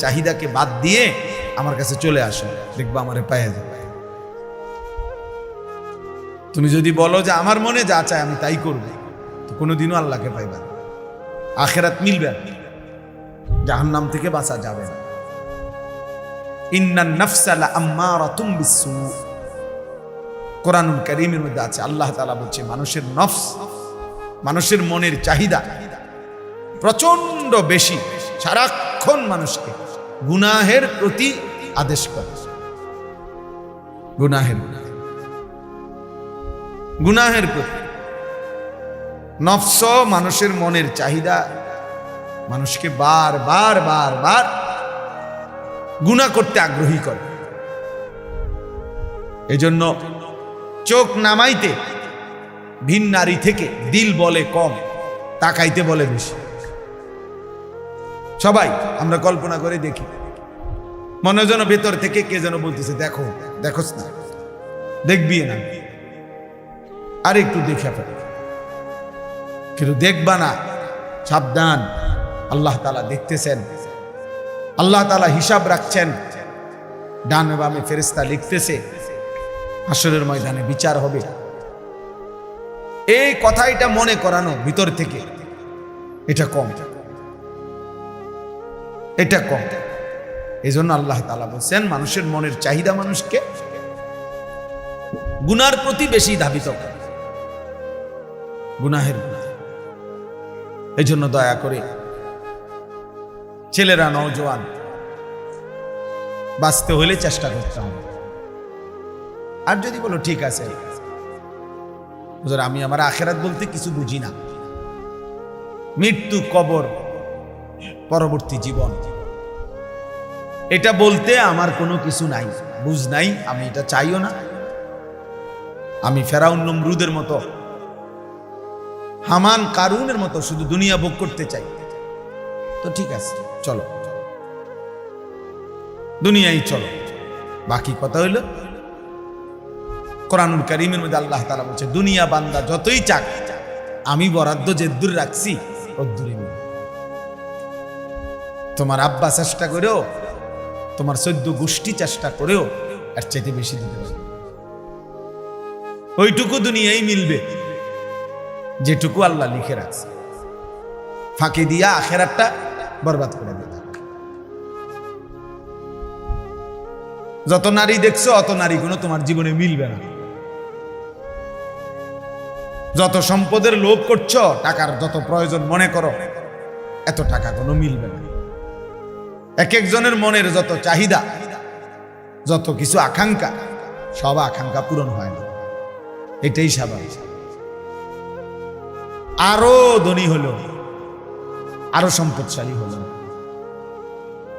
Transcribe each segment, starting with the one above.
চাহিদাকে বাদ দিয়ে আমার কাছে চলে আসো, দেখবা আমারে পাইয়া যাবে। তুমি যদি বলো যে আমার মনে যা চায় আমি তাই করব, তো কোনোদিনও আল্লাহকে পাইবা না, আখিরাত মিলবে না, জাহান্নাম থেকে বাঁচা যাবে না। ইন্নান নাফসা লাআম্মারাতুম বিসসু, কোরআনুল কারীমের মধ্যে আছে, আল্লাহ তাআলা বলছে মানুষের নফস, মানুষের মনের চাহিদা প্রচন্ড বেশি, সারাক্ষণ মানুষকে গুনাহের প্রতি আদেশ করে। গুনাহের প্রতি নফস, মানুষের মনের চাহিদা মানুষকে বার বার বার বার গুনাহ করতে আগ্রহী করে। এজন্য চোখ নামাইতে ভিন নারী থেকে দিল বলে কম, তাকাইতে বলে বেশি। সবাই আমরা কল্পনা করে দেখি, মনে যেন ভেতর থেকে কে যেন বলতেছে দেখো, দেখোস না, দেখবি না, আর একটু দেখে ফেলে, কিন্তু দেখবা না, সাবধান, আল্লাহ তাআলা দেখতেছেন, আল্লাহ তাআলা হিসাব রাখছেন, ডানে বামে ফেরেশতা লিখতেছে, হাসরের ময়দানে বিচার হবে। এই কথা এটা মনে করানো ভিতর থেকে, এটা কম, এটা কম। এই জন্য আল্লাহ তাআলা বলছেন মানুষের মনের চাহিদা মানুষকে গুনার প্রতি বেশি ধাবিত করে, গুনাহের প্রতি। এই জন্য দয়া করে ছেলেরা, নওজোয়ান, বাঁচতে হলে চেষ্টা করতে হবে। আর যদি বলো ঠিক আছে হুজুর আমি আমার আখিরাত বলতে কিছু বুঝি না, মৃত্যু, কবর, পরবর্তী জীবন, এটা বলতে আমার কোনো কিছু নাই, বুঝ নাই, আমি এটা চাইও না, আমি ফেরাউন নমরুদের মতো, হামান কারুনের মতো শুধু দুনিয়া ভোগ করতে চাই, তো ঠিক আছে চলো, দুনিয়ায় চলো। বাকি কথা হইল কোরআনুল কারীমের মধ্যে আল্লাহ তাআলা বলছে দুনিয়া বান্দা যতই চাক, আমি বরাদ্দ যে দূর রাখছি ও দূরে নেই। তোমার আব্বা চেষ্টা করেও, তোমার 14 গোষ্ঠী চেষ্টা করেও এর চাইতে বেশি দিতে পারবে। ওইটুকু দুনিয়ায় মিলবে যেটুকু আল্লাহ লিখে রাখছে, ফাঁকি দিয়া আখিরাতটা বরবাদ করে দেবে। যত নারী দেখছো অত নারী কোনো তোমার জীবনে মিলবে না, যত সম্পদের লোভ করছো, টাকার যত প্রয়োজন মনে করো, এত টাকা কোনো মিলবে না। এক একজনের মনের যত চাহিদা, যত কিছু আকাঙ্ক্ষা, সব আকাঙ্ক্ষা পূরণ হয় না, এটাই স্বাভাবিক। আরো ধনী হলো, আরো সম্পদশালী হলো,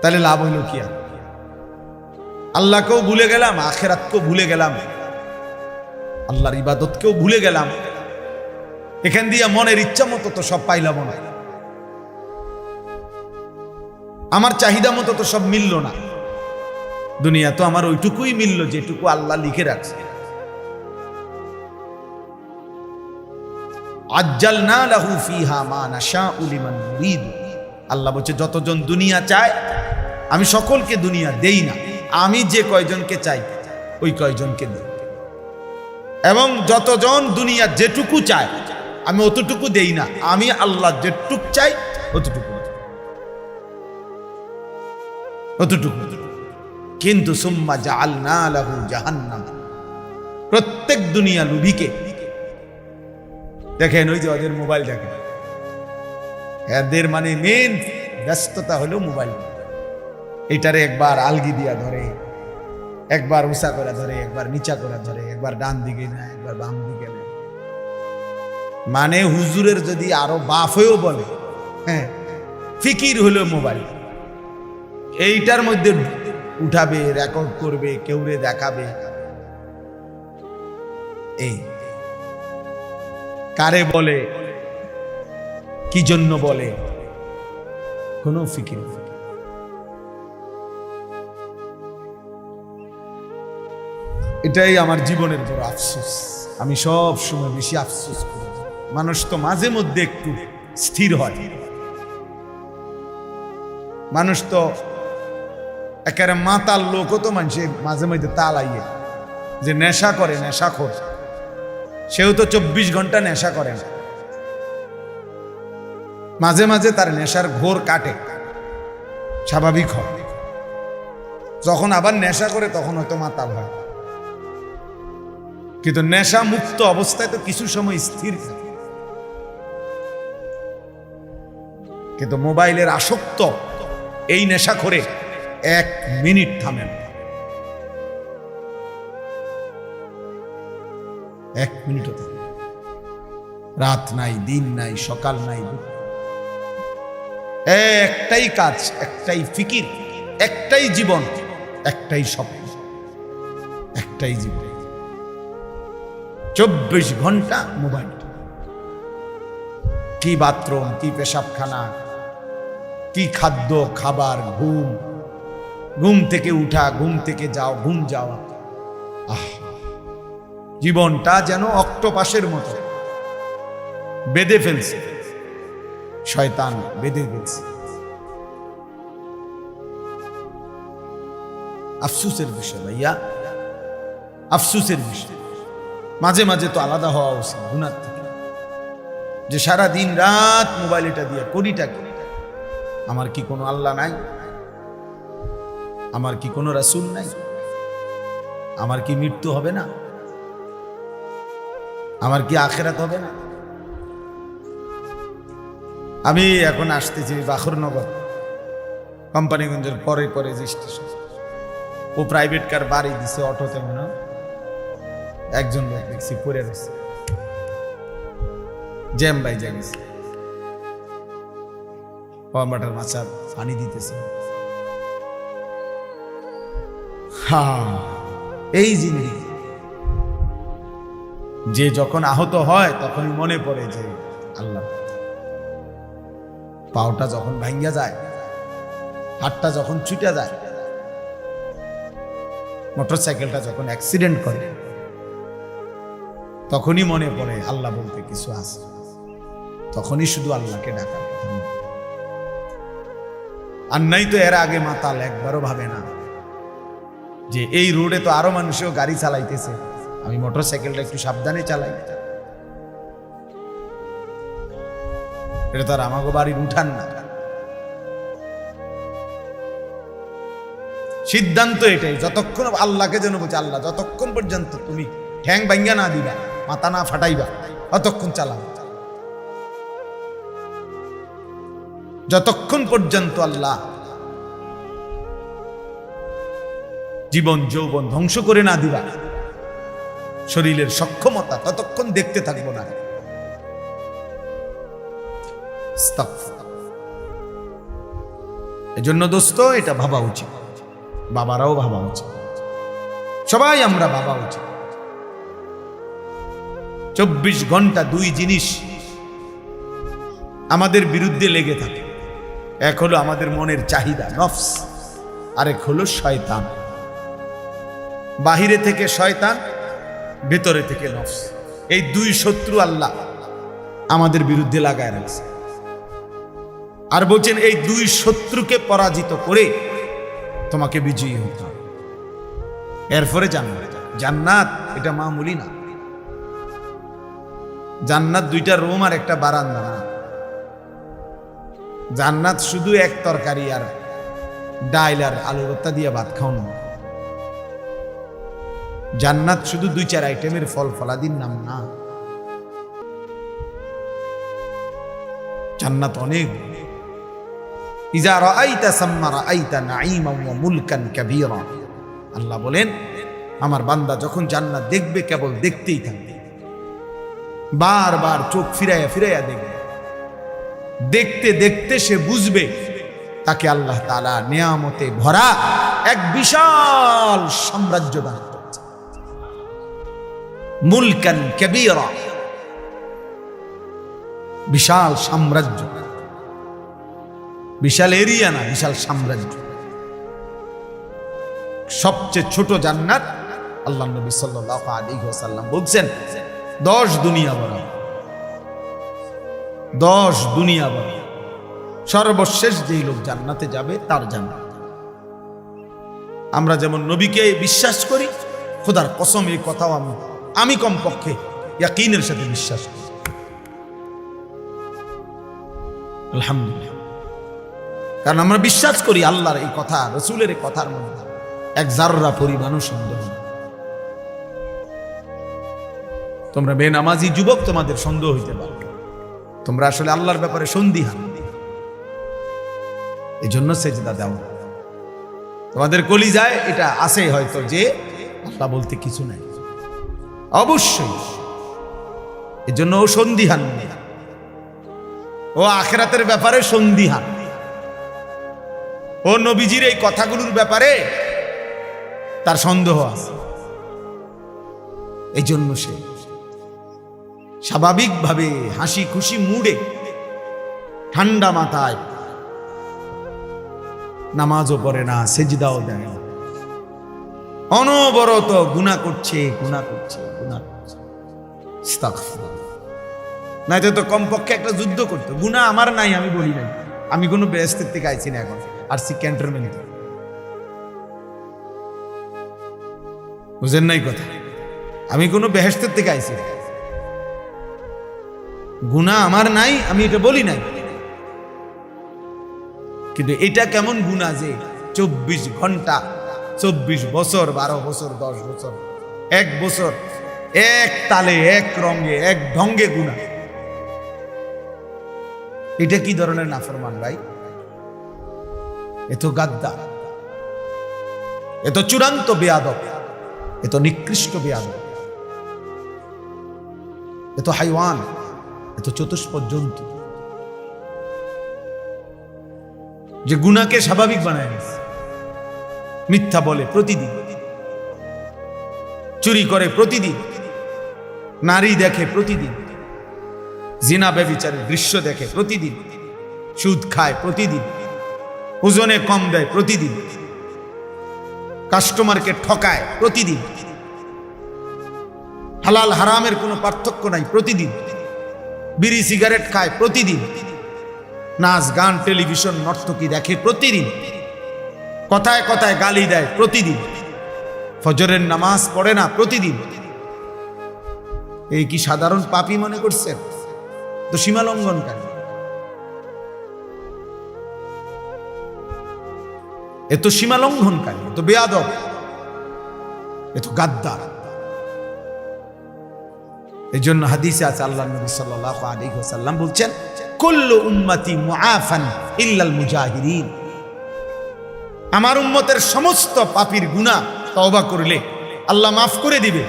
তাহলে লাভ হইল কি? আর আল্লাহকেও ভুলে গেলাম, আখিরাতকেও ভুলে গেলাম, আল্লাহর ইবাদতকেও ভুলে গেলাম। এখান দিয়ে মনের ইচ্ছা মতো তো সব পাইলাম না, আমার চাহিদা মতো তো সব মিলল না। দুনিয়া তো আমার ওইটুকুই মিলল যেটুকু আল্লাহ লিখে রাখছে। আজ্জালনা লাহু ফিহা মা নাশাউ লিমান নুরিদ, আল্লাহ বলছে যতজন দুনিয়া চায় আমি সকলকে দুনিয়া দেই না, আমি যে কয়জনকে চাই ওই কয়জনকে দেই। এবং যতজন দুনিয়া যেটুকু চায় আমি অতটুকু দেই না, আমি আল্লাহ যেটুকু চাই অতটুকু। কিন্তু সুম্মা জাআলনা লাহু জাহান্নাম, প্রত্যেক দুনিয়া লোভীকে দেখেন, ওই যে ওদের মোবাইল দেখেন, এদের মানে মেন ব্যস্ততা হলো মোবাইল। এটারে একবার আলগি দিয়া ধরে, একবার উঁচা করে ধরে, একবার নিচা করে ধরে, একবার ডান দিকে নেয়, একবার বাম দিকে নেয়। মানে হুজুরের যদি আরো বাপ হয়েও বলে, হ্যাঁ ফিকির হলো মোবাইল, এইটার মধ্যে উঠাবে, রেকর্ড করবে, কেউরে দেখাবে। এই কারে বলে, কি জন্য বলে, কোনো ফিকির নেই। এটাই আমার জীবনের বড় আফসোস। আমি সব সময় বেশি আফসোস করি, মানুষ তো মাঝে মধ্যে একটু স্থির হয়, মানুষ তো একেবারে মাতাল লোকও তো মানুষে মাঝে মাঝে তালাইয়ে যে নেশা করে, নেশাখোর, সেও তো 24 ঘন্টা নেশা করে না, মাঝে মাঝে তার নেশার ঘোর কাটে, স্বাভাবিক হয়। যখন আবার নেশা করে তখন হয়তো মাতাল হয়, কিন্তু নেশা মুক্ত অবস্থায় তো কিছু সময় স্থির থাকে। কিন্তু মোবাইলের আসক্ত এই নেশা করে 1 মিনিট থামেন, 1 মিনিটও থামেন। রাত নাই, দিন নাই, সকাল নাই, একটাই কাজ, একটাই ফিকির, একটাই জীবন, একটাই স্বপ্ন, একটাই জীবন। 24 ঘন্টা মোবাইল। কি বাথরুম, কি পেশাবখানা, কি খাদ্য খাবার, ঘুম, ঘুম থেকে উঠা, ঘুম থেকে যাও, ঘুম যাওয়া। জীবনটা যেন অক্টোপাসের মতো বেঁধে ফেলছে, শয়তান বেঁধে ফেলছে। আফসোসের বিষয় ভাইয়া, আফসোসের বিষয়। মাঝে মাঝে তো আলাদা হওয়া উচিত গুনার থেকে, যে সারা দিন রাত মোবাইল এটা দিয়ে করিটা কি? আমার কি কোনো আল্লাহ নাই? আমার কি কোনো রাসূল নাই? আমার কি মৃত্যু হবে না? আমার কি আখিরাত হবে না? আমি এখন আসতেছি বাখরনগর, কোম্পানিগঞ্জের পরে পরে যে স্টেশন, ও প্রাইভেট কার বাড়ি দিছে অটোতে, মনে একজন লোক দেখছি পড়ে রয়েছে, জ্যাম বাইজা গেছে, পাম্বাটার মাচার পানি দিতেছে। এই জিনিস যে যখন আহত হয় তখনই মনে পড়ে যে আল্লাহ, পাওটা যখন ভাঙ্গা যায়, হাতটা যখন ছুটে যায়, মোটরসাইকেলটা যখন অ্যাক্সিডেন্ট করে, তখনই মনে পড়ে আল্লাহ বলতে কিছু আছে, তখনই শুধু আল্লাহকে ডাকা। আর নাই তো এর আগে মাতাল একবারও ভাবে না যে এই রোডে তো আরো মানুষও গাড়ি চালাইতেছে, আমি মোটরসাইকেলটা একটু সাবধানে চালাই। এটা তো আর আমাকে বাড়ির উঠান না। সিদ্ধান্ত এটাই, যতক্ষণ আল্লাহকে যেন বলছে, আল্লাহ যতক্ষণ পর্যন্ত তুমি ঠ্যাং ভাঙ্গা না দিবা, মাথা না ফাটাইবা, ততক্ষণ চালাও। যতক্ষণ পর্যন্ত আল্লাহ জীবন যৌবন ধ্বংস করে না দিবা, শরীরের সক্ষমতা, ততক্ষণ দেখতে থাকবো না। এজন্য দোস্ত এটা ভাবা উচিত, বাবারাও ভাবা উচিত, সবাই আমরা ভাবা উচিত। 24 ঘন্টা 2 জিনিস আমাদের বিরুদ্ধে লেগে থাকে। এক হলো আমাদের মনের চাহিদা, নফস, আরেক হলো শয়তান। বাহিরে থেকে শয়তান, ভেতরে থেকে নফস। এই 2 শত্রু আল্লাহ আমাদের বিরুদ্ধে লাগায় রাখছে। আর বলছেন এই 2 শত্রুকে পরাজিত করে তোমাকে বিজয়ী হতে হবে, এরপরে জান্নাত। জান্নাত এটা মামুলি না। জান্নাত 2টা রুম আর একটা বারান্দা না। জান্নাত শুধু এক তরকারি আর ডাইল আর আলু ভর্তা দিয়ে ভাত খাওয়ানো। জান্নাত শুধু 2-4 আইটেমের ফল ফলাদির নাম না। জান্নাত অনেক। ইজা রাআইতা সাম্মা রাআইতা নাঈমান ওয়া মুলকান কাবীরা। আল্লাহ বলেন, আমার বান্দা যখন জান্নাত দেখবে কেবল দেখতেই থাকবে, বারবার চোখ ফিরাইয়া ফিরাইয়া দেখবে। দেখতে দেখতে সে বুঝবে তাকে আল্লাহ তাআলা নিয়ামতে ভরা এক বিশাল সাম্রাজ্য দান করেছে। মুলকান কাবীরা, বিশাল সাম্রাজ্য, বিশাল এরিয়া না, বিশাল সাম্রাজ্য। সবচেয়ে ছোট জান্নাত আল্লাহ নবী সাল্লাল্লাহু আলাইহি ওয়াসাল্লাম বলছেন 10 দুনিয়া বড়, 10 দুনিয়া বড়। সর্বশেষ যেই লোক জান্নাতে যাবে তার জান্নাত। আমরা যেমন নবীকে বিশ্বাস করি, খোদার কসম এই কথাও আমি কমপক্ষে ইয়াকিনের সাথে বিশ্বাস করি। আলহামদুলিল্লাহ, কারণ আমরা বিশ্বাস করি আল্লাহর এই কথা, রসুলের এই কথার মধ্যে এক জাররা পরিমাণও সন্দেহ নেই। তোমরা বেনামাজি যুবক, তোমাদের সন্দেহ হইতে পারে, তোমরা আসলে আল্লাহর ব্যাপারে সন্দিহান, এই জন্য সেজদা দাও। তোমাদের কলিজায় এটা আছে হয়তো যে আল্লাহ বলতে কিছু নাই, অবশ্যই এই জন্য ও সন্দিহান নেই, ও আখিরাতের ব্যাপারে সন্দিহান, ও নবীজির এই কথাগুলোর ব্যাপারে তার সন্দেহ আছে। এই জন্য সে স্বাভাবিকভাবে হাসি খুশি মুডে ঠান্ডা মাথায় নামাজও পড়ে না, সেজদাও দেয় না, অনবরত গুনাহ করছে, নাইতো তো কমপক্ষে একটা যুদ্ধ করতো। গুনাহ আমার নাই, আমি বলি নাই, আমি কোনো বেহেশতের থেকে আইছি না, এখন আর সি ক্যান্টনমেন্ট, বুঝেন নাই কথা, আমি কোনো বেহেশতের থেকে আইছি না, গুনাহ আমার নাই, আমি এটা বলি নাই। কিন্তু এটা কেমন গুনাহ যে 24 ঘন্টা, 24 বছর, 12 বছর, 10 বছর, 1 বছর এক তালে, এক রঙে, এক ঢঙ্গে গুনাহ। এটা কি ধরনের নাফরমান ভাই? এত গাদ্দার, এত চূড়ান্ত বেয়াদব, এত নিকৃষ্ট বেয়াদব, এত হাইওয়ান, এত চতুষ্পদ জন্তু, যে গুনাহকে স্বাভাবিক বানায় নিয়েছে। মিথ্যা বলে প্রতিদিন, চুরি করে প্রতিদিন, নারী দেখে প্রতিদিন, জিনা ব্যভিচারের দৃশ্য দেখে প্রতিদিন, সুদ খায় প্রতিদিন, ওজনে কম দেয় প্রতিদিন, কাস্টমারকে ঠকায় প্রতিদিন, হালাল হারামের কোনো পার্থক্য নাই প্রতিদিন, বিড়ি সিগারেট খায় প্রতিদিন, নাচ গান টেলিভিশন নর্তকী দেখে প্রতিদিন, কথায় কথায় গালি দেয় প্রতিদিন, ফজরের নামাজ পড়ে না প্রতিদিন। এই কি সাধারণ পাপী মনে করছেন? তো সীমা লঙ্ঘনকারী, এত সীমা লঙ্ঘনকারী, এত বেয়াদব, এত গাদ্দার। এই জন্য হাদিসে আছে, আল্লাহ নবী সাল্লাল্লাহু আলাইহি ওয়াসাল্লাম বলছেন, কুল্লু উম্মতি মুআফান ইল্লাল মুজাহিরিন। আমার উম্মতের সমস্ত পাপীর গুনাহ তওবা করলে আল্লাহ মাফ করে দিবে,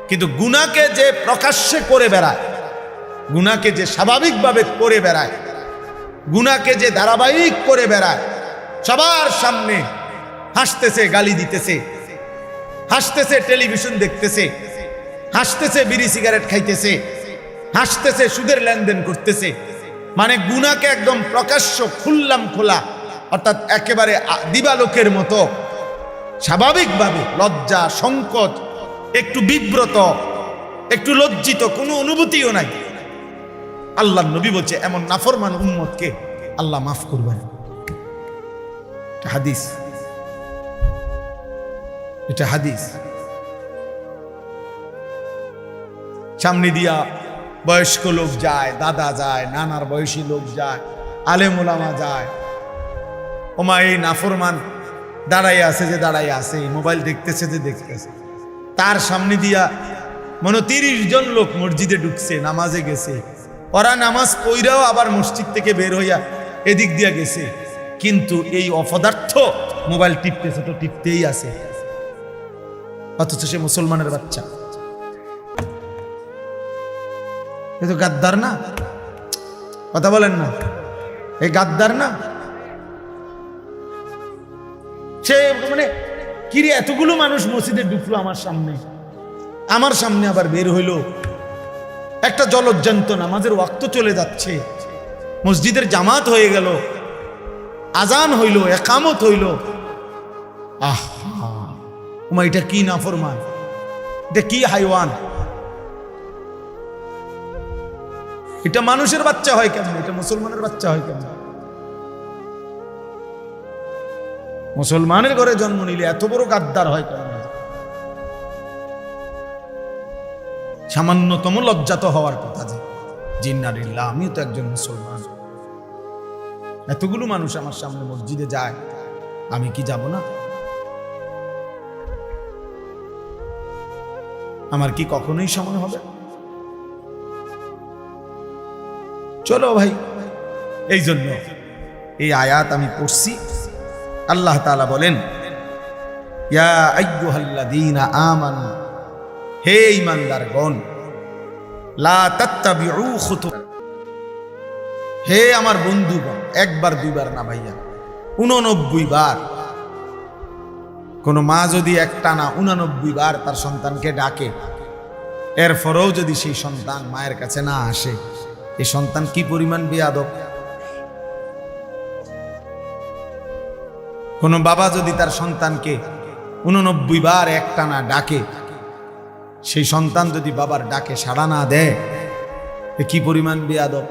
কিন্তু গুনাহকে যে প্রকাশ্যে করে বেড়ায়, গুনাহকে যে স্বাভাবিকভাবে করে বেড়ায়, গুনাহকে যে ধারাবাহিক করে বেড়ায়, সবার সামনে হাসতেছে, গালি দিতেছে, হাসতেছে, টেলিভিশন দেখতেছে, হাসতেছে, বিড়ি সিগারেট খাইতেছে, হাসতেছে, সুদের লেনদেন করতেছে, মানে গুনাহকে একদম প্রকাশ্য খুললাম খোলা, অর্থাৎ একেবারে দিবালোকের মতো স্বাভাবিকভাবে লজ্জা, সংকোচ, একটু বিব্রত, একটু লজ্জিত, কোনো অনুভূতিও নাই। আল্লাহর নবী বলছে, এমন নাফরমান উম্মতকে আল্লাহ মাফ করবেন। হাদিস, এটা হাদিস। সামনে দিয়া বয়স্ক লোক যায়, দাদা যায়, নানার বয়সী লোক যায়, আলেম ওলামা যায়, ওমা এই নাফরমান দাঁড়াই আছে যে দাঁড়াই আছে, মোবাইল দেখতেছে যে দেখতেছে, তার সামনে দিয়া মনে 30 জন লোক মসজিদে ঢুকছে, নামাজে গেছে, ওরা নামাজ পইরাও আবার মসজিদ থেকে বের হইয়া এদিক দিয়া গেছে, কিন্তু এই অপদার্থ মোবাইল টিপতেছে তো টিপতেই আছে, অথচ সে মুসলমানের বাচ্চা। এ তো গাদ্দার না? কথা বলেন না, এই গাদ্দার না? সে মানে কিরে, এতগুলো মানুষ মসজিদে ঢুকলো আমার সামনে আবার বের হইলো, একটা জলজ্জান্ত নামাজের ওয়াক্ত চলে যাচ্ছে, মসজিদের জামাত হয়ে গেল, আজান হইল, একামত হইল, আহা ওমা এটা কি নাফরমান, এটা কি হাইওয়ান, এটা মানুষের বাচ্চা হয় কেমন, এটা মুসলমানের বাচ্চা হয় কেমন? মুসলমানের ঘরে জন্ম নিলে এত বড় গাদ্দার হয় কেন? সামান্যতম লজ্জা তো হওয়ার কথা যে জিন্নারিল্লাহ, আমিও তো একজন মুসলমান। এতগুলো মানুষ আমার সামনে মসজিদে যায়, আমি কি যাব না? আমার কি কখনোই সময় হবে? চলো ভাই, এই জন্য এই আয়াত আমি পড়ছি। আল্লাহ তাআলা বলেন, ইয়া আইয়ুহাল্লাযীনা আমানু, হে ঈমানদারগণ, লা তাত্তাবিউ খুতুওয়াত, হে আমার বন্ধুগণ, একবার দুইবার না ভাইয়া, 89 বার। কোন মা যদি একটানা 89 বার তার সন্তানকে ডাকে, এরপরেও যদি সেই সন্তান মায়ের কাছে না আসে, এই সন্তান কি পরিমাণ বেয়াদব। কোন বাবা যদি তার সন্তানকে 89 বার একটানা ডাকে, সেই সন্তান যদি বাবার ডাকে সাড়া না দেয়, এ কি পরিমাণ বেয়াদব।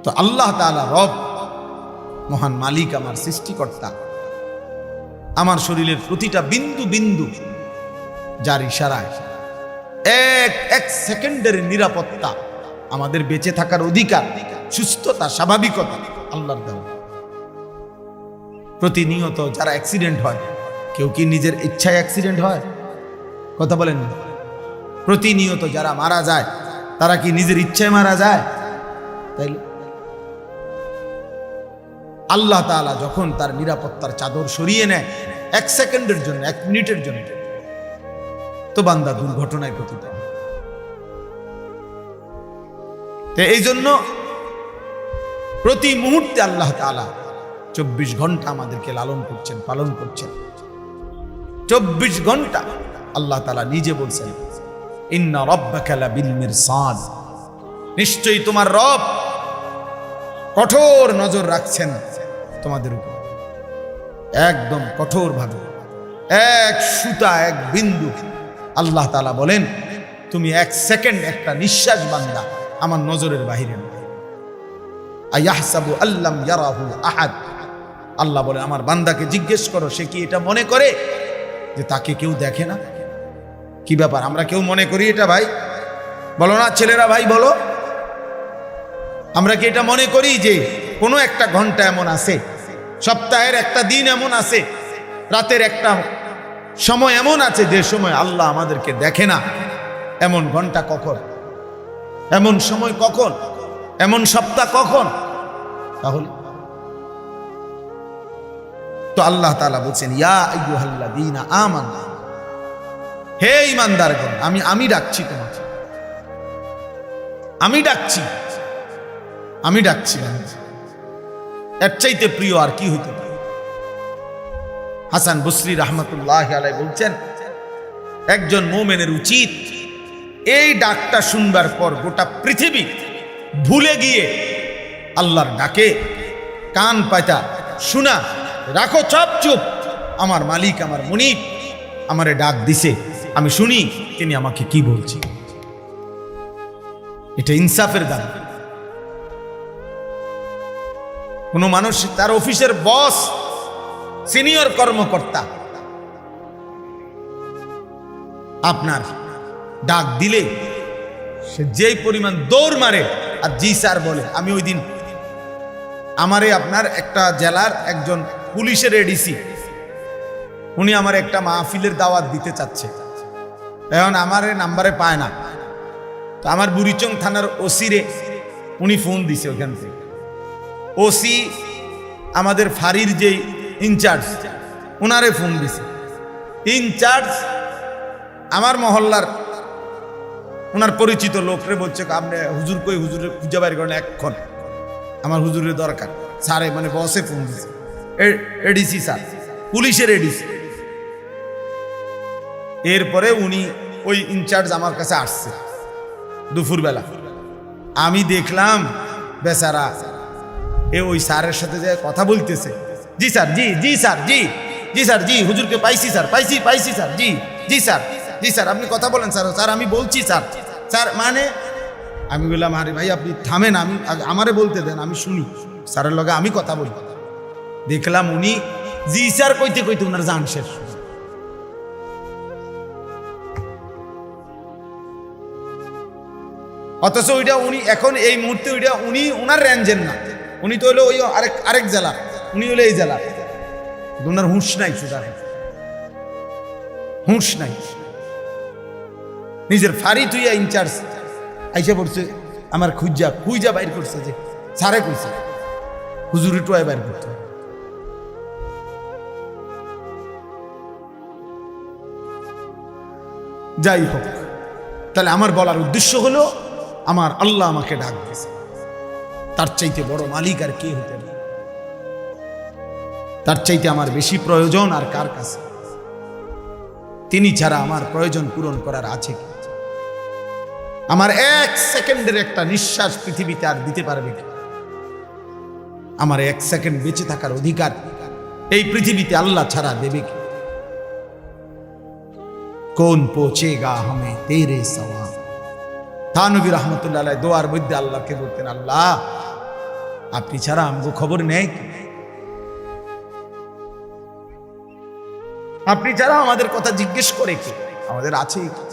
তো আল্লাহ তাআলা রব, মহান মালিক, আমার সৃষ্টিকর্তা, আমার শরীরের প্রতিটা বিন্দু বিন্দু যার ইশারায় এক সেকেন্ডের নিরাপত্তা, আমাদের বেঁচে থাকার অধিকার, সুস্থতা, স্বাভাবিকতা আল্লাহর দেওয়া। প্রতিনিয়ত যারা অ্যাক্সিডেন্ট হয়, কেউ কি নিজের ইচ্ছায় অ্যাক্সিডেন্ট হয়? কথা বলেন। প্রতিনিয়ত যারা মারা যায়, তারা কি নিজের ইচ্ছায় মারা যায়? তাইলে আল্লাহ তাআলা যখন তার নিরাপত্তার চাদর সরিয়ে নেয় 1 সেকেন্ডের জন্য, 1 মিনিটের জন্য, তো বান্দা দুর্ঘটনায় পতিত হয়। এই জন্য প্রতি মুহূর্তে আল্লাহ তাআলা 24 ঘন্টা আমাদেরকে লালন করছেন, পালন করছেন। 24 ঘন্টা আল্লাহ তাআলা নিজে বলছেন, ইন্না রাব্বাকা লাবিল মিরসাদ, নিশ্চয়ই তোমার রব কঠোর নজর রাখছেন তোমাদের উপর, একদম কঠোর ভাবে, এক সুতা, এক বিন্দু। আল্লাহ তাআলা বলেন, তুমি 1 সেকেন্ড, একটা নিঃশ্বাস বান্দা আমার নজরের বাহিরে না। আয়াহসাবু আল্লাম ইয়ারাহু আহাদ, আল্লাহ বলে আমার বান্দাকে জিজ্ঞেস করো, সে কি এটা মনে করে যে তাকে কেউ দেখে না? কি ব্যাপার, আমরা কেউ মনে করি এটা? ভাই বলো না, ছেলেরা ভাই বলো, আমরা কি এটা মনে করি যে কোনো একটা ঘন্টা এমন আছে, সপ্তাহের একটা দিন এমন আছে, রাতের একটা সময় এমন আছে যে সময় আল্লাহ আমাদেরকে দেখে না? এমন ঘন্টা কখন, এমন সময় কখন, এমন সপ্তাহ কখন? তাহলে তো আল্লাহ তাআলা বলছেন, ইয়া আইয়ুহাল্লাযীনা আমানু, হে ঈমানদারগণ, আমি ডাকছি তোমাকে, আমি ডাকছি। এর চাইতে প্রিয় আর কি হইতে পারে? হাসান বসরি রাহমাতুল্লাহি আলাইহি বলছেন, একজন মুমিনের উচিত এই ডাকটা শুনবার পর গোটা পৃথিবী ভুলে গিয়ে আল্লাহর ডাকে কান পাতা শোনা, রাখো সব চুপ, আমার মালিক, আমার মুনিব আমারে ডাক দিছে, আমি শুনি তিনি আমাকে কি বলছে। এটা ইনসাফের দাবি। কোন মানুষ তার অফিসের বস, সিনিয়র কর্মকর্তা আপনার ডাক দিলে সে যেই পরিমাণ দৌড় মারে আর জি স্যার বলে। আমি ওই দিন আমারে আপনার একটা জেলার একজন পুলিশের এডিসি, উনি আমার একটা মাহফিলের দাওয়াত দিতে চাচ্ছে, এখন আমার নাম্বারে পায় না। তো আমার বুড়িচং থানার ওসি রে উনি ফোন দিছে, ওখান থেকে ওসি আমাদের ফাঁড়ির যে ইনচার্জ, ওনারে ফোন দিছে। ইনচার্জ আমার মহল্লার ওনার পরিচিত লোকরে বলছে, আপনি হুজুর কই, হুজুরে খুঁজে বাইর করেন এক্ষণ, আমার হুজুরের দরকার। স্যারে মানে বসে ফোন দিছে, এডিসি স্যার, পুলিশের এডিসি। এরপরে উনি ওই ইনচার্জ আমার কাছে আসছে দুপুরবেলা। আমি দেখলাম বেচারা ওই স্যারের সাথে যে কথা বলতেছে, জি স্যার, জি জি স্যার, জি জি স্যার, জি হুজুরকে পাইছি স্যার, পাইছি স্যার, জি জি স্যার, জি স্যার, আপনি কথা বলেন স্যার, স্যার আমি বলছি স্যার, স্যার মানে। আমি বললাম, আরে ভাই আপনি থামেন, আমারে বলতে দেন, আমি শুনি। স্যারের লগে আমি কথা বলি, দেখলাম উনি জি স্যার কইতে কইতে উনার জান শেষ। অথচ ওইটা উনি এখন এই মুহূর্তে ওইটা উনি ওনার রেঞ্জের না, উনি তো হলো ওই আরেক জেলা, উনি হলো এই জেলা। ওনার হুঁশ নাই, সুদার হুঁশ নাই। নিজের ফাড়ি তুইয়া ইনচার্জ আইসা পড়ছে আমার খুঁজা বাইর করছে যে সারে কইছে হুজুরি টোয়াই বাইর করতে। যাই হোক, তাহলে আমার বলার উদ্দেশ্য হলো আমার আল্লাহ আমাকে ডাক দিয়েছে, তার চাইতে বড় মালিক আর কে হতে পারে? তার চাইতে আমার বেশি প্রয়োজন আর কার কাছে? তিনি ছাড়া আমার প্রয়োজন পূরণ করার আছে কি? আমার এক সেকেন্ডের একটা নিঃশ্বাস পৃথিবীতে আর দিতে পারবে কি? আমার এক সেকেন্ড বেঁচে থাকার অধিকার এই পৃথিবীতে আল্লাহ ছাড়া দেবে কি? কোন পৌঁছেগা হামে তেরে সওয়াব। থানবী রহমতুল্লাহ আলাইহি দোয়ার মধ্যে আল্লাহকে বলতেন, আল্লাহ আপনি ছাড়া আমগো খবর নেই কি? আপনি ছাড়া আমাদের কথা জিজ্ঞেস করে কি? আমাদের আছে কি?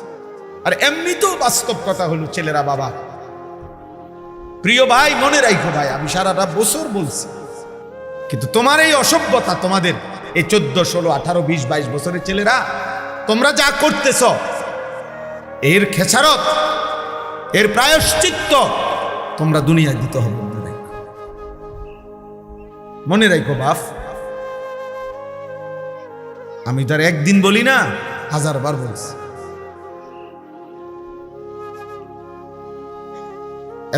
আর এমনি তো বাস্তব কথা হলো ছেলেরা, বাবা প্রিয় ভাই মনে রাখো ভাই, আমি সারাটা বছর বলছি, কিন্তু তোমার এই অসভ্যতা, তোমাদের এই 14, 16, 18, 20, 22 বছরের ছেলেরা তোমরা যা করতেছ, এর খেসারত, এর প্রায়শ্চিত্ত তোমরা দুনিয়ায় দিতে হবে। মনে রাখো বাপ, আমি তার একদিন বলি না, 1000 বার বলছি।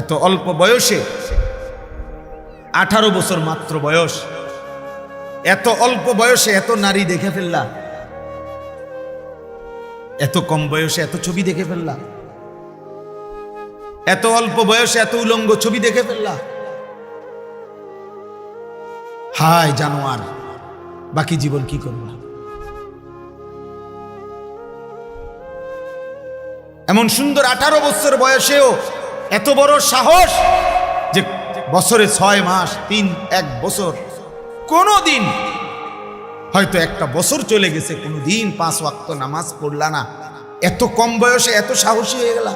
এত অল্প বয়সে, 18 বছর মাত্র বয়স, এত অল্প বয়সে এত নারী দেখে ফেললা, এত কম বয়সে এত ছবি দেখে ফেললা, এত অল্প বয়সে এত উলঙ্গ ছবি দেখে ফেললা। হায় জানোয়ার, বাকি জীবন কি করবা? এমন সুন্দর 18 বছর বয়সেও এত বড় সাহস যে বছরে 6 মাস, 1 বছর, কোনদিন হয়তো একটা বছর চলে গেছে, কোনদিন 5 ওয়াক্ত নামাজ পড়লা না, এত কম বয়সে এত সাহসী হয়ে গেলা।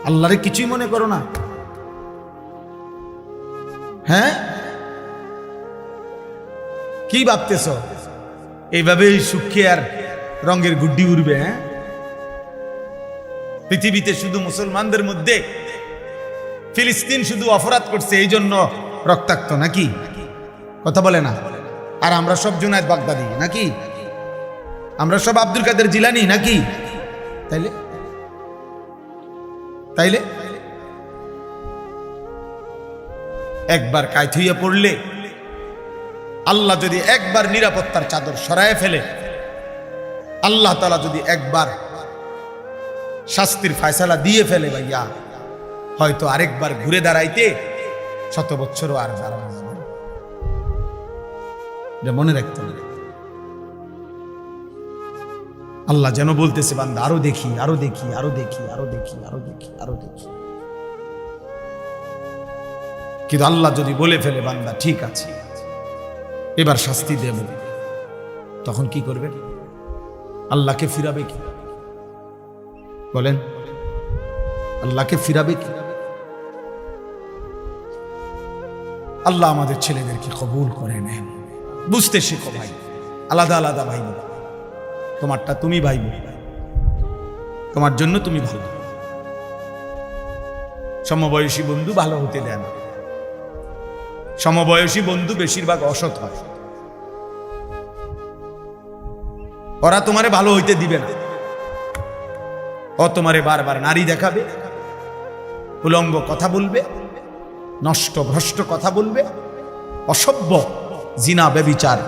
আল্লাহরে কিছুই মনে করো না? হ্যাঁ, কি ভাবতেছ? এইভাবেই সুখে আর রঙের গুড্ডি উড়বে? হ্যাঁ, পৃথিবীতে শুধু মুসলমানদের মধ্যে ফিলিস্তিন শুধু অপরাধ করছে এই জন্য রক্তাক্ত নাকি? কথা বলে না? আর আমরা সব জুনায়েদ বাগদাদি নাকি? আমরা সব আব্দুল কাদের জিলানি নাকি? তাইলে তাইলে একবার কায়ত হইয়া পড়লে, আল্লাহ যদি একবার নিরাপত্তার চাদর সরায় ফেলে, আল্লাহ তাআলা যদি একবার শাস্তির ফয়সালা দিয়ে ফেলে, ভাইয়া হয়তো আরেকবার ঘুরে দাঁড়াইতে 100 বছরও আর দাঁড়ানো যাবে না। এটা মনে রাখতে হবে। আল্লাহ যেন বলতেছে, বান্দা আরো দেখি, আরো দেখি, আরো দেখি, আরো দেখি, আরো দেখি, আরো দেখি। কিন্তু আল্লাহ যদি বলে ফেলে, বান্দা ঠিক আছে এবার শাস্তি দেব, তখন কি করবে? আল্লাহকে ফিরাবে কি? বলেন, আল্লাহকে ফিরাবে কি? আল্লাহ আমাদের ছেলেদেরকে কবুল করে নেন। বুঝতে শেখো ভাই, আলাদা আলাদা ভাই, তোমারটা তুমি ভাই, তোমার জন্য তুমি ভালো। সমবয়সী বন্ধু ভালো হতে দেন। সমবয়সী বন্ধু বেশিরভাগ অসৎ হয়, ওরা তোমারে ভালো হইতে দিবে না। ও তোমারে বারবার নারী দেখাবে, উলঙ্গ কথা বলবে, নষ্ট ভ্রষ্ট কথা বলবে, অসভ্য, জিনা, ব্যভিচার,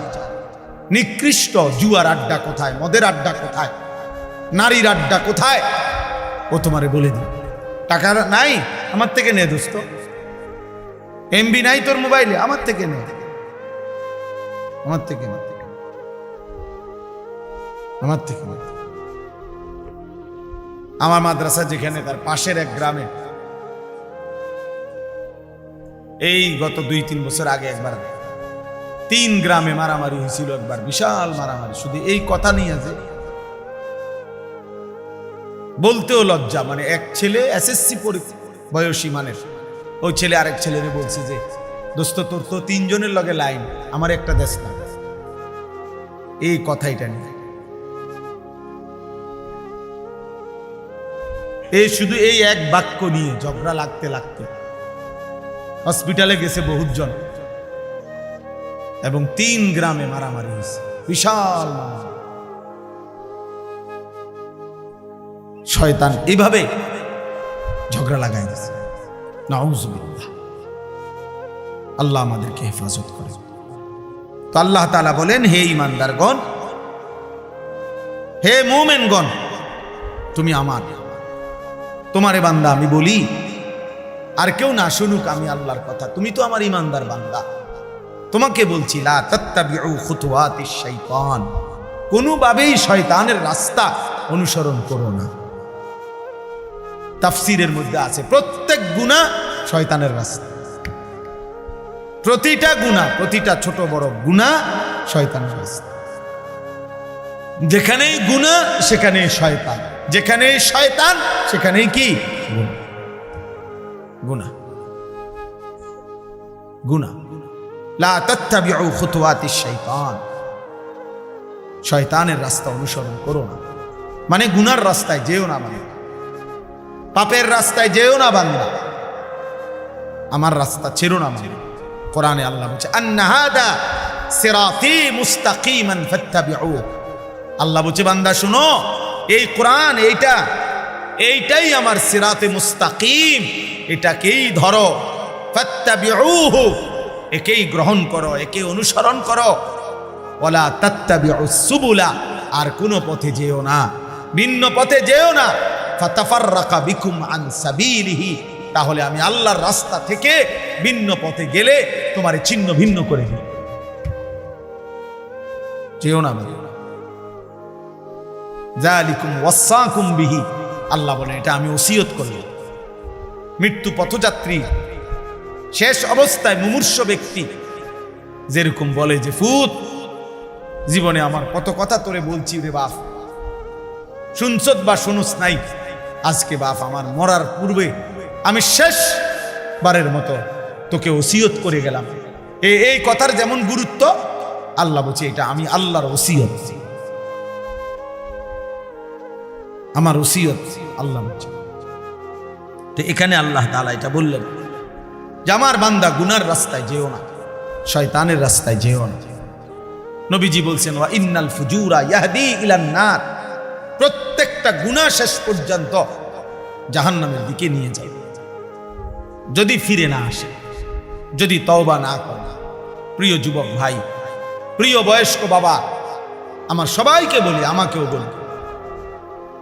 নিকৃষ্ট, জুয়ার আড্ডা কোথায়, মদের আড্ডা কোথায়, নারীর আড্ডা কোথায়, ও তোমারে বলে দিবে। টাকা নাই, আমার থেকে নে দোস্ত। এমবি নাই তোর মোবাইলে, আমার থেকে নে, আমার থেকে নে, আমার থেকে নে। আমার মাদ্রাসা যেখানে, তার পাশের এক গ্রামে এই গত 2-3 বছর আগে একবার 3 গ্রামে মারামারি হয়েছিল, একবার বিশাল মারামারি, শুধু এই কথা নিয়ে আছে, বলতেও লজ্জা। মানে এক ছেলে এসএসসি বয়সী মানের, ওই ছেলে আরেক ছেলেরে বলছে যে দোস্ত তোর তো 3 জনের লগে লাইন, আমার একটা দেশ না। এই কথাইটা নিয়ে এই শুধু এই এক বাক্য নিয়ে ঝগড়া লাগতে লাগতে হসপিটালে গেছে বহুজন, এবং 3 গ্রামে মারামারি হয়েছে, বিশাল মারামারি। শয়তান এইভাবে ঝগড়া লাগাই দিয়েছে। নাউযুবিল্লাহ, আল্লাহ আমাদেরকে হেফাজত করে। তো আল্লাহ তাআলা বলেন, হে ঈমানদারগণ, হে মুমিনগণ, তুমি আমার, তোমারে বান্দা আমি বলি, আর কেউ না শুনুক আমি আল্লাহর কথা, তুমি তো আমার ঈমানদার বান্দা, তোমাকে বলছি লা তাত্তাবিউ খুতুওয়াতিশ শাইতান, কোনোভাবেই শয়তানের রাস্তা অনুসরণ করো না। তাফসীরের মধ্যে আছে প্রত্যেক গুনাহ শয়তানের রাস্তা, প্রতিটা গুনাহ, প্রতিটা ছোট বড় গুনাহ শয়তানের রাস্তা। যেখানেই গুনাহ সেখানেই শয়তান, যেখানেই শয়তান সেখানেই কি গুনাহ। গুনাহ, লা তাত্তাবিউ খুতুওয়াতিশ শাইতান, শয়তানের রাস্তা অনুসরণ করো না, মানে গুনার রাস্তায় যেও না, মানে পাপের রাস্তায় যেও না বান্দা, আমার রাস্তা ছেড়ো না। মানে কোরআনে আল্লাহ বলছে আন্না হাদা সিরাতি মুস্তাকিমান ফাত্তাবিউ, আল্লাহ বলছে বান্দা শুনো, এই কোরআন এইটাই আমার সিরাতে মুস্তাকিম, এটাকেই ধরো, ফাত্তাবিউহু, একেই গ্রহণ করো, একে অনুসরণ করো, ওয়ালা তাত্তাবিউস সুবুলা, আর কোনো পথে যেও না, ভিন্ন পথে যেও না, ফাতাফাররাকা বিকুম আন সাবিলিহি, তাহলে আমি আল্লাহর রাস্তা থেকে ভিন্ন পথে গেলে তোমারে ছিন্ন ভিন্ন করে দিই, যেও না। যালিকুম ওয়াসাকুম বিহি, আল্লাহ বলে এটা আমি ওসিয়ত করলাম। মৃত্যু পথযাত্রী, শেষ অবস্থায় মুমূর্ষ ব্যক্তি যেরকম বলে যে ফুত, জীবনে আমার কত কথা তোরে বলছি রে বাপ, শুনছত বা শুনুস নাই, আজকে বাপ আমার মরার পূর্বে আমি শেষবারের মতো তোকে ওসিয়ত করে গেলাম। এই কথার যেমন গুরুত্ব, আল্লাহ বলছে এটা আমি আল্লাহর ওসিয়ত, আমার ওসিয়ত আল্লাহ বলছে। তো এখানে আল্লাহ তাআলা এটা বললেন যে আমার বান্দা গুনার রাস্তায় যেও না, শয়তানের রাস্তায় যেও না। নবীজি বলছেন ওয়া ইন্নাল ফুজুরা ইয়াহদি ইলান নার, প্রত্যেকটা গুনাহ শেষ পর্যন্ত জাহান্নামের দিকে নিয়ে যায়, যদি ফিরে না আসে, যদি তওবা না করে। প্রিয় যুবক ভাই, প্রিয় বয়স্ক বাবা, আমার সবাইকে বলি, আমাকেও বলি,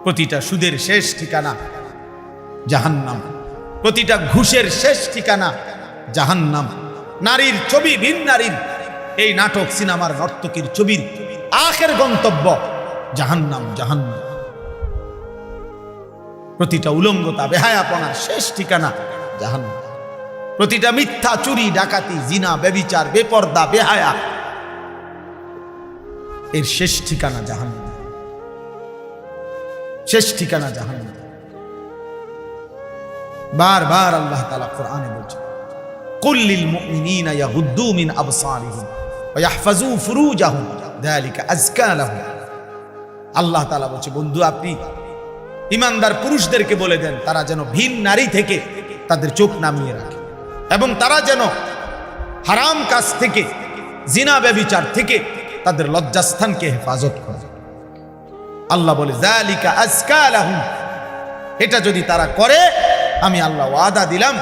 প্রতিটা সুদের শেষ ঠিকানা জাহান্নাম, প্রতিটা ঘুষের শেষ ঠিকানা জাহান্নাম। নারীর ছবি, ভিন নারীর এই নাটক, সিনেমার নর্তকীর ছবির আখের গন্তব্য জাহান্নাম, জাহান্নাম। প্রতিটা উলঙ্গতা, বেহায়াপনার শেষ ঠিকানা জাহান্নাম। প্রতিটা মিথ্যা, চুরি, ডাকাতি, জিনা, ব্যভিচার, বেপর্দা, বেহায়া, এর শেষ ঠিকানা জাহান্নাম, শেষ ঠিকানা জাহান্নাম। বারবার আল্লাহ তাআলা কোরআনে বলছেন কুল লিল মুমিনিনা ইয়াগুদ্দু মিন আবসারিহিম ওয়া ইয়াহফাজু ফুরুজাহুম যালিকা আযকা লাহুম। আল্লাহ তাআলা বলছে বন্ধু, আপনি ঈমানদার পুরুষদেরকে বলে দেন তারা যেন ভিন নারী থেকে তাদের চোখ নামিয়ে রাখে, এবং তারা যেন হারাম কাজ থেকে, জিনা ব্যভিচার থেকে তাদের লজ্জাস্থানকে হেফাজত করে। আল্লাহ বলে যালিকা আযকা লাহুম, এটা যদি তারা করে আমি আল্লাহ ওয়াদা দিলাম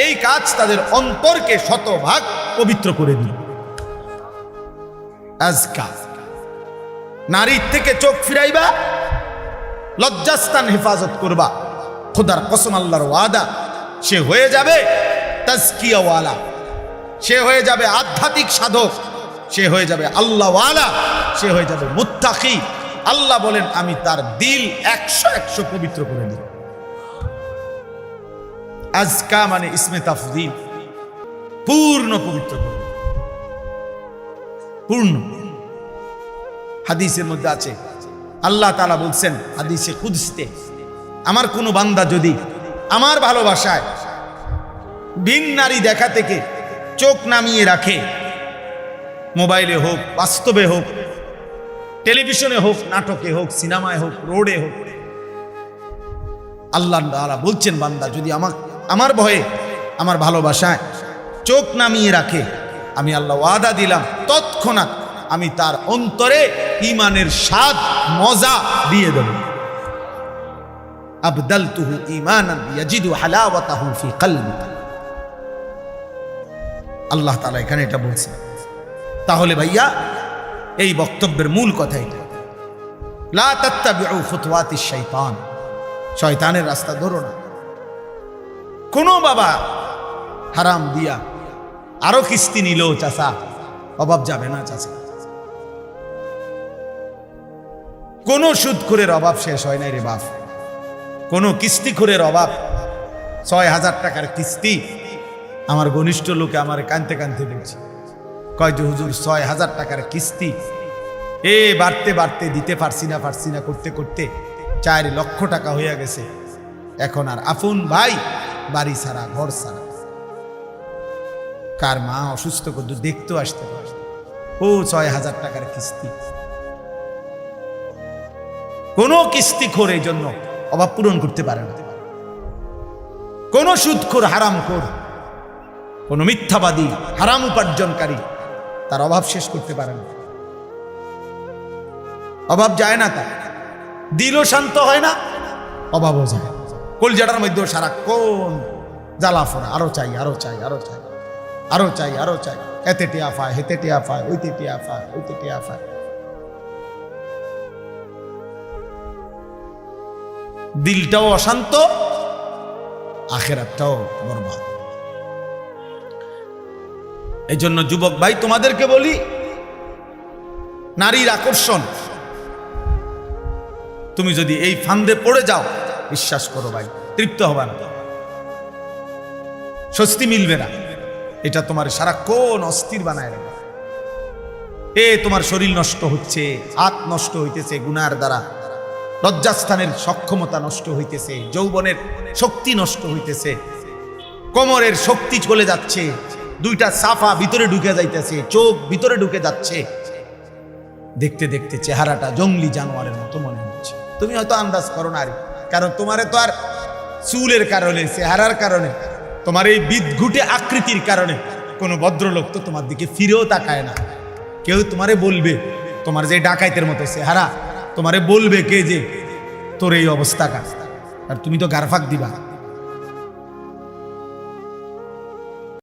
এই কাজ তাদের অন্তরকে 100% পবিত্র করে দিল। আযকা, নারীর থেকে চোখ ফিরাইবা, লজ্জাস্থান হেফাজত করবা, খোদার কসম আল্লাহর ওয়াদা, সে হয়ে যাবে তাজকিয়াওয়ালা, সে হয়ে যাবে আধ্যাত্মিক সাধক, সে হয়ে যাবে আল্লাহওয়ালা, সে হয়ে যাবে মুত্তাকি। আল্লাহ বলেন আমি তার দিল 100% পবিত্র করে দিই। আযকা মানে ইসমে তাফদীল, পূর্ণ পবিত্র করবে, পূর্ণ। হাদিসের মধ্যে আছে, আল্লাহ তাআলা বলছেন হাদিসে কুদসিতে, আমার কোনো বান্দা যদি আমার ভালোবাসায় ভিন নারী দেখা থেকে চোখ নামিয়ে রাখে, মোবাইলে হোক, বাস্তবে হোক, টেলিভিশনে হোক, নাটকে হোক, সিনেমায় হোক, রোডে হোক, আল্লাহ তাআলা বলছেন বান্দা যদি আমার ভয়ে, আমার ভালোবাসায় চোখ নামিয়ে রাখে, আমি আল্লাহ ওয়াদা দিলাম তৎক্ষণাৎ আমি তার অন্তরে ঈমানের স্বাদ মজা দিয়ে দেব। আবদালতুহু ঈমানান ইয়াজিদু হালাওয়াতাহু ফি কলবি। আল্লাহ তাআলা এখানে এটা বলছেন। তাহলে ভাইয়া এই বক্তব্যের মূল কথা এটা, লা তাত্তাবিউ খুতুওয়াতিশ শাইতান, শয়তানের রাস্তা ধরো না। কোনো বাবা হারাম দিয়া আরো কিস্তি নিল চাচা, অভাব যাবে না চাচা। কোন সুদখোরের অভাব শেষ হয় নাই রে বাপ। কোন কিস্তিখোরের অভাব, ৬,০০০ টাকার কিস্তি, আমার ঘনিষ্ঠ লোকে আমার কানতে কানতে দেখছি, কয় যে হুজুর ৬,০০০ টাকার কিস্তি বাড়তে বাড়তে দিতে পারছি না করতে করতে ৪ লক্ষ টাকা হইয়া গেছে। এখন আর আপন ভাই বাড়ি ছাড়া, ঘর ছাড়া, কার মা অসুস্থ করতে দেখতেও আসতে পারে, ও ৬,০০০ টাকার কিস্তি। কোন কিস্তিখোর এই জন্য অভাব পূরণ করতে পারে না। কোন সুদখোর, হারামখোর, কোন মিথ্যাবাদী, হারাম উপার্জনকারী তার অভাব শেষ করতে পারে না। অভাব যায় না, তার দিলও শান্ত হয় না, অভাবও যায়। কলজাটার মধ্যেও সারাক্ষণ জ্বালাফোড়া, আরো চাই, আরো চাই, আরো চাই, আরো চাই, আরো চাই, এতে টিয়া পায়, হেতে টিয়া পায়, ওইতে টিয়া পায়, ওইতে টিয়া পায়। দিলটাও অশান্ত, আখেরাতটাও বরবাদ। এই জন্য যুবক ভাই তোমাদেরকে বলি, নারীর আকর্ষণ, তুমি যদি এই ফান্দে পড়ে যাও, বিশ্বাস করো ভাই তৃপ্ত হবে না, স্বস্তি মিলবে না। এটা তোমার সারাক্ষণ অস্থির বানায় রাখবে। তোমার শরীর নষ্ট হচ্ছে, হাত নষ্ট হইতেছে গুনার দ্বারা, লজ্জাস্থানের সক্ষমতা নষ্ট হইতেছে, যৌবনের শক্তি নষ্ট হইতেছে, কোমরের শক্তি চলে যাচ্ছে, দুইটা সাফা ভিতরে ঢুকে যাইতেছে, চোখ ভিতরে ঢুকে যাচ্ছে, দেখতে দেখতে চেহারাটা জঙ্গলি জানোয়ারের মতো মনে হচ্ছে। তুমি হয়তো আন্দাজ করো না, কারণ তোমারে তো আর চুলের কারণে, চেহারার কারণে, তোমার এই বিদঘুটে আকৃতির কারণে কোনো ভদ্রলোক তো তোমার দিকে ফিরেও তাকায় না। কেউ তোমারে বলবে, তোমার যে ডাকাইতের মতো চেহারা, তোমারে বলবে কে যে তোর এই অবস্থা কাজ, আর তুমি তো গারফাক দিবা।